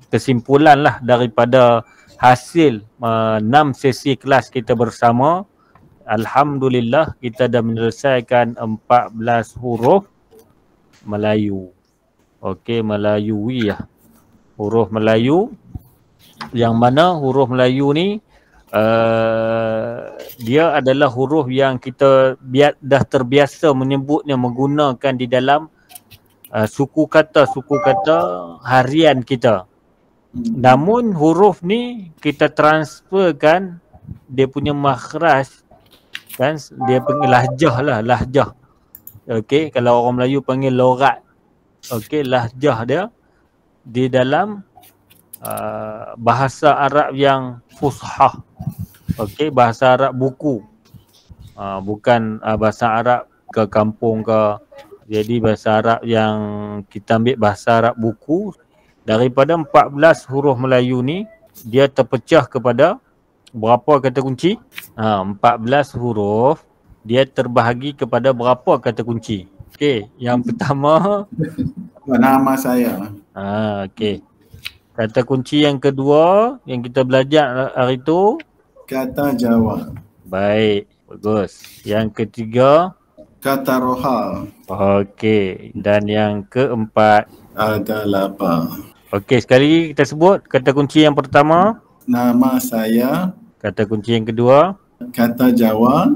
kesimpulan lah daripada hasil 6 sesi kelas kita bersama. Alhamdulillah kita dah menyelesaikan 14 huruf Melayu. Okey, Melayui lah. Huruf Melayu, yang mana huruf Melayu ni dia adalah huruf yang kita dah terbiasa menyebutnya, menggunakan di dalam suku kata harian kita. Namun huruf ni kita transferkan dia punya makhraj, kan, dia panggil lahjah lah, lahjah. Okey, kalau orang Melayu panggil lorat. Okey, lahjah dia di dalam bahasa Arab yang fushah. Okey, bahasa Arab buku. Bukan bahasa Arab ke kampung ke. Jadi bahasa Arab yang kita ambil bahasa Arab buku. Daripada 14 huruf Melayu ni, dia terpecah kepada berapa kata kunci? 14 huruf, dia terbahagi kepada berapa kata kunci? Okey, yang pertama nama saya. Okey. Kata kunci yang kedua yang kita belajar hari itu, kata Jawa. Baik, bagus. Yang ketiga, kata Rohal. Okey, dan yang keempat, ada laba. Okey, sekali lagi kita sebut kata kunci yang pertama, nama saya. Kata kunci yang kedua, kata Jawa.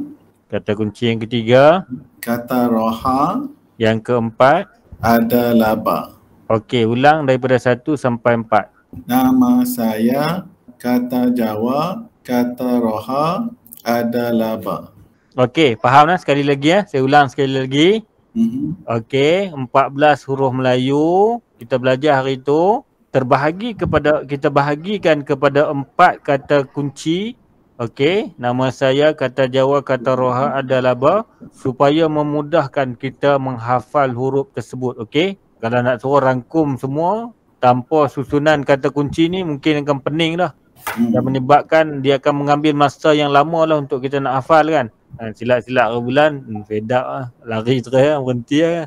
Kata kunci yang ketiga, kata Rohal. Yang keempat, ada laba. Okey, ulang daripada 1 sampai 4. Nama saya, kata Jawa, kata Rohal, ada laba. Okey, faham lah sekali lagi ya. Saya ulang sekali lagi. Okey, 14 huruf Melayu kita belajar hari itu terbahagi kepada, kita bahagikan kepada 4 kata kunci. Okey, nama saya, kata Jawa, kata Roha, ada laba, supaya memudahkan kita menghafal huruf tersebut. Okey, kalau nak suruh rangkum semua tanpa susunan kata kunci ni mungkin akan pening dah. Dan menyebabkan dia akan mengambil masa yang lama lah untuk kita nak hafal kan. Silap-silap bulan, fed up lah, lari terus lah, berhenti lah.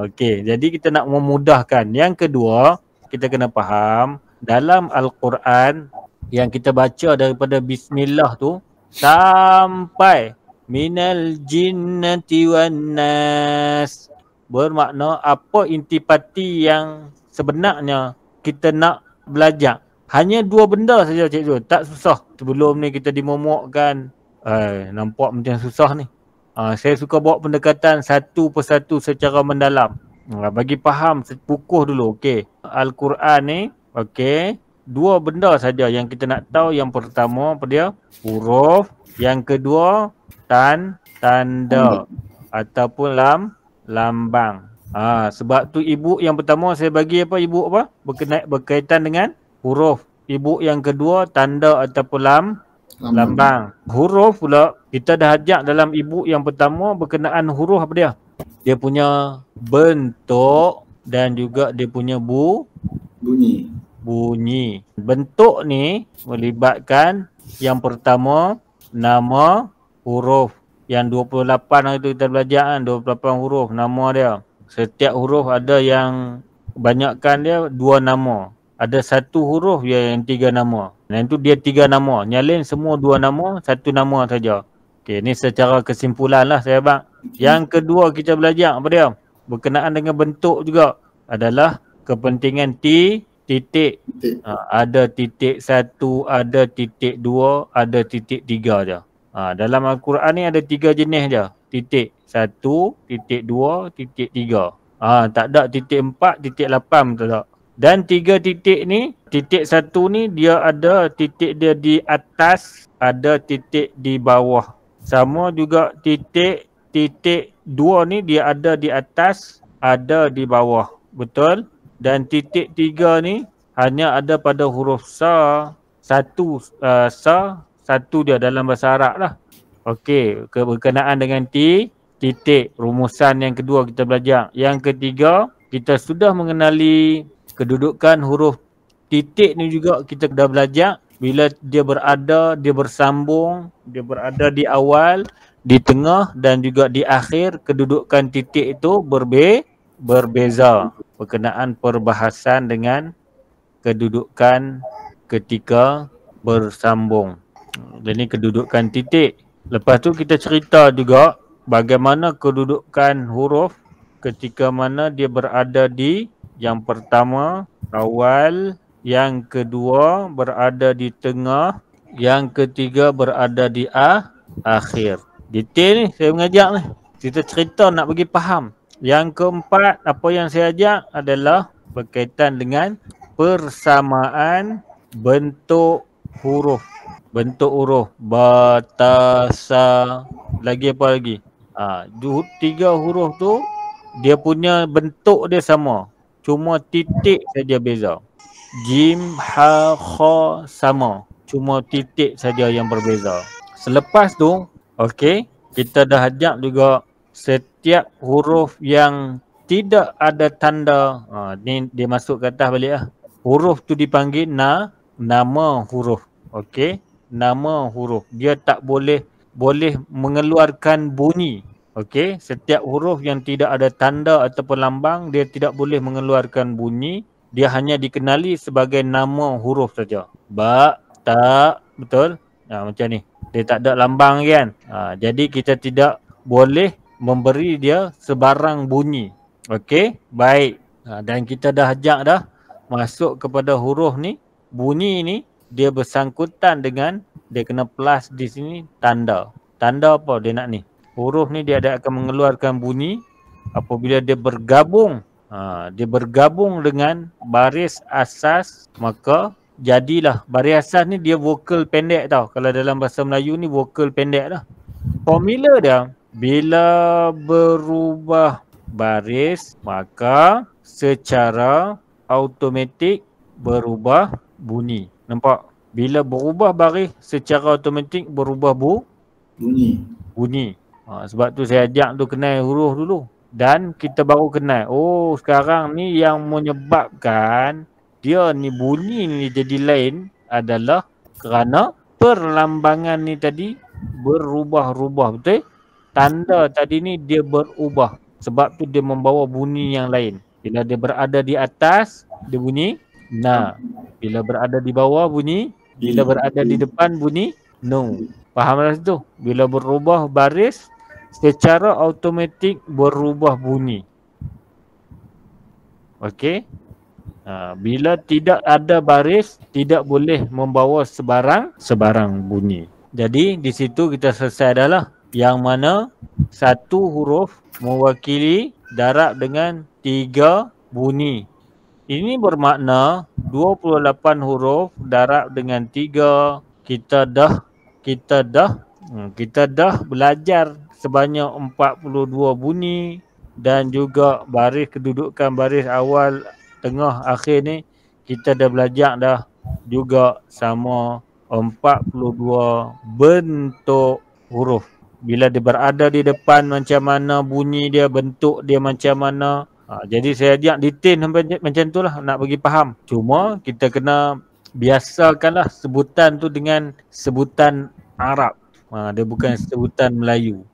Okey, jadi kita nak memudahkan. Yang kedua, kita kena faham dalam Al-Quran yang kita baca daripada Bismillah tu sampai minal jinnati wan nas, bermakna apa intipati yang sebenarnya kita nak belajar. Hanya 2 benda saja cikgu, tak susah. Sebelum ni kita dimomokkan, nampak macam susah ni. Saya suka bawa pendekatan satu persatu secara mendalam. Bagi faham, pukuh dulu. Okey, Al-Quran ni, okey, 2 benda saja yang kita nak tahu. Yang pertama apa dia? Huruf. Yang kedua, tanda ataupun lambang. Sebab tu ibu yang pertama saya bagi apa? Ibu apa? Berkaitan dengan huruf. Ibu yang kedua, tanda ataupun lambang. Huruf pula kita dah ajak dalam ibu yang pertama berkenaan huruf apa dia? Dia punya bentuk dan juga dia punya bunyi. Bentuk ni melibatkan yang pertama nama huruf. Yang 28 itu kita belajar kan, 28 huruf nama dia. Setiap huruf ada yang kebanyakan dia 2 nama. Ada 1 huruf yang 3 nama. Dan itu dia 3 nama. Yang lain semua 2 nama, 1 nama saja. Okey, ni secara kesimpulan lah saya abang. Yang kedua kita belajar apa dia? Berkenaan dengan bentuk juga adalah kepentingan titik. Ada titik 1, ada titik 2, ada titik 3 je. Dalam Al-Quran ni ada 3 jenis je. Titik 1, titik 2, titik 3. Tak ada titik 4, titik 8 tak ada. Dan 3 titik ni, titik 1 ni dia ada titik dia di atas, ada titik di bawah. Sama juga titik 2 ni dia ada di atas, ada di bawah. Betul? Dan titik 3 ni hanya ada pada huruf sa. Satu dia dalam bahasa Arab lah. Okey, berkenaan dengan titik. Rumusan yang kedua kita belajar. Yang ketiga, kita sudah mengenali kedudukan huruf titik ni juga kita dah belajar. Bila dia berada, dia bersambung, dia berada di awal, di tengah dan juga di akhir, kedudukan titik itu berbeza berkenaan perbahasan dengan kedudukan ketika bersambung. Jadi kedudukan titik. Lepas tu kita cerita juga bagaimana kedudukan huruf ketika mana dia berada di yang pertama awal, yang kedua berada di tengah, yang ketiga berada di akhir. Detail ni saya mengajak ni. Kita cerita nak bagi faham. Yang keempat apa yang saya ajak adalah berkaitan dengan persamaan bentuk huruf. Bentuk huruf batasa, lagi apa lagi? Tiga huruf tu dia punya bentuk dia sama. Cuma titik saja beza. Jim, ha, kha sama. Cuma titik saja yang berbeza. Selepas tu, okey, kita dah ajak juga setiap huruf yang tidak ada tanda. Ni dia masuk ke atas balik lah. Huruf tu dipanggil nama huruf. Okey, nama huruf. Dia tak boleh mengeluarkan bunyi. Okey, setiap huruf yang tidak ada tanda ataupun lambang dia tidak boleh mengeluarkan bunyi. Dia hanya dikenali sebagai nama huruf saja. Ba, ta, betul? Macam ni. Dia tak ada lambang kan? Jadi kita tidak boleh memberi dia sebarang bunyi. Okey, baik. Dan kita dah ajak dah masuk kepada huruf ni. Bunyi ni dia bersangkutan dengan dia kena plus di sini tanda. Tanda apa dia nak ni? Huruf ni dia akan mengeluarkan bunyi apabila dia bergabung. Dia bergabung dengan baris asas, maka jadilah baris asas ni dia vokal pendek tau. Kalau dalam bahasa Melayu ni vokal pendek dah. Formula dia bila berubah baris maka secara automatik berubah bunyi. Nampak? Bila berubah baris secara automatik berubah bunyi. Sebab tu saya ajak tu kenal huruf dulu. Dan kita baru kenal. Oh, sekarang ni yang menyebabkan dia ni bunyi ni jadi lain adalah kerana perlambangan ni tadi berubah-ubah. Betul? Tanda tadi ni dia berubah. Sebab tu dia membawa bunyi yang lain. Bila dia berada di atas, dia bunyi na. Bila berada di bawah bunyi. Bila berada di depan bunyi no. Faham lah situ? Bila berubah baris secara automatik berubah bunyi. Okey. Bila tidak ada baris tidak boleh membawa sebarang bunyi. Jadi di situ kita selesai dah lah. Yang mana satu huruf mewakili darab dengan 3 bunyi. Ini bermakna 28 huruf darab dengan 3. Kita dah belajar sebanyak 42 bunyi dan juga baris kedudukan baris awal, tengah, akhir ni kita dah belajar dah juga sama 42 bentuk huruf. Bila dia berada di depan macam mana bunyi dia, bentuk dia macam mana. Jadi saya ajak detail macam tu lah nak bagi faham. Cuma kita kena biasakanlah sebutan tu dengan sebutan Arab. Dia bukan sebutan Melayu.